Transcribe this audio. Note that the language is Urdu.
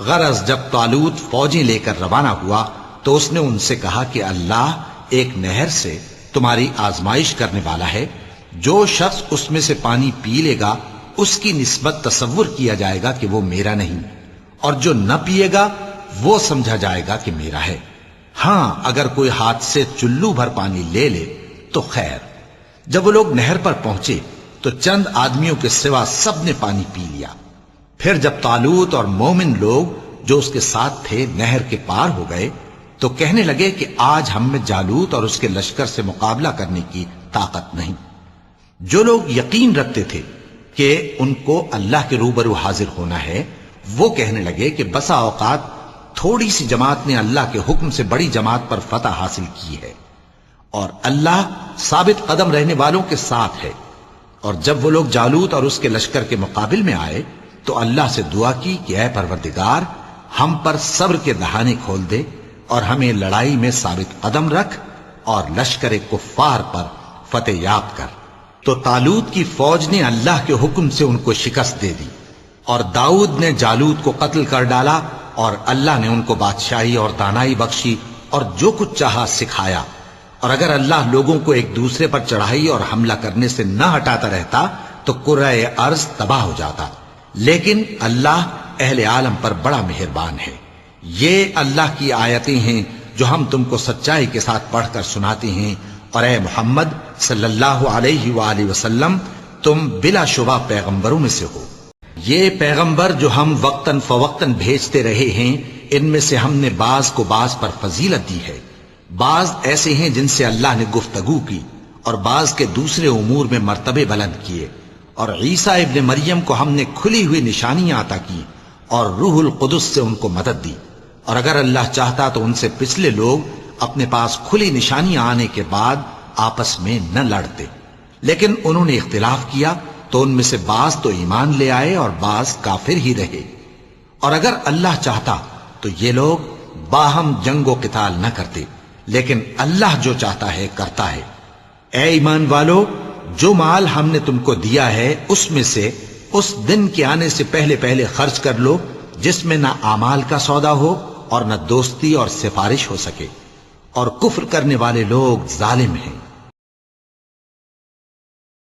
غرض جب طالوت فوجیں لے کر روانہ ہوا تو اس نے ان سے کہا کہ اللہ ایک نہر سے تمہاری آزمائش کرنے والا ہے، جو شخص اس میں سے پانی پی لے گا اس کی نسبت تصور کیا جائے گا کہ وہ میرا نہیں، اور جو نہ پیے گا وہ سمجھا جائے گا کہ میرا ہے۔ ہاں اگر کوئی ہاتھ سے چلو بھر پانی لے لے تو خیر۔ جب وہ لوگ نہر پر پہنچے تو چند آدمیوں کے سوا سب نے پانی پی لیا۔ پھر جب طالوت اور مومن لوگ جو اس کے ساتھ تھے نہر کے پار ہو گئے تو کہنے لگے کہ آج ہم میں جالوت اور اس کے لشکر سے مقابلہ کرنے کی طاقت نہیں۔ جو لوگ یقین رکھتے تھے کہ ان کو اللہ کے روبرو حاضر ہونا ہے وہ کہنے لگے کہ بسا اوقات تھوڑی سی جماعت نے اللہ کے حکم سے بڑی جماعت پر فتح حاصل کی ہے، اور اللہ ثابت قدم رہنے والوں کے ساتھ ہے۔ اور جب وہ لوگ جالوت اور اس کے لشکر کے مقابل میں آئے تو اللہ سے دعا کی کہ اے پروردگار ہم پر صبر کے دہانے کھول دے اور ہمیں لڑائی میں ثابت قدم رکھ اور لشکر کفار پر فتح یاب کر۔ تو طالوت کی فوج نے اللہ کے حکم سے ان کو شکست دے دی، اور داؤد نے جالوت کو قتل کر ڈالا، اور اللہ نے ان کو بادشاہی اور دانائی بخشی اور جو کچھ چاہا سکھایا۔ اور اگر اللہ لوگوں کو ایک دوسرے پر چڑھائی اور حملہ کرنے سے نہ ہٹاتا رہتا تو کرۂ ارض تباہ ہو جاتا، لیکن اللہ اہل عالم پر بڑا مہربان ہے۔ یہ اللہ کی آیتیں ہیں جو ہم تم کو سچائی کے ساتھ پڑھ کر سناتے ہیں، اور اے محمد صلی اللہ علیہ وآلہ وسلم تم بلا شبہ پیغمبروں میں سے ہو۔ یہ پیغمبر جو ہم وقتاً فوقتاً بھیجتے رہے ہیں ان میں سے ہم نے بعض کو بعض پر فضیلت دی ہے، بعض ایسے ہیں جن سے اللہ نے گفتگو کی، اور بعض کے دوسرے امور میں مرتبے بلند کیے، اور عیسیٰ ابن مریم کو ہم نے کھلی ہوئی نشانیاں عطا کی اور روح القدس سے ان کو مدد دی، اور اگر اللہ چاہتا تو ان سے پچھلے لوگ اپنے پاس کھلی نشانیاں آنے کے بعد آپس میں نہ لڑتے، لیکن انہوں نے اختلاف کیا تو ان میں سے بعض تو ایمان لے آئے اور بعض کافر ہی رہے۔ اور اگر اللہ چاہتا تو یہ لوگ باہم جنگ و قتال نہ کرتے، لیکن اللہ جو چاہتا ہے کرتا ہے۔ اے ایمان والو، جو مال ہم نے تم کو دیا ہے اس میں سے اس دن کے آنے سے پہلے پہلے خرچ کر لو جس میں نہ اعمال کا سودا ہو اور نہ دوستی اور سفارش ہو سکے، اور کفر کرنے والے لوگ ظالم ہیں۔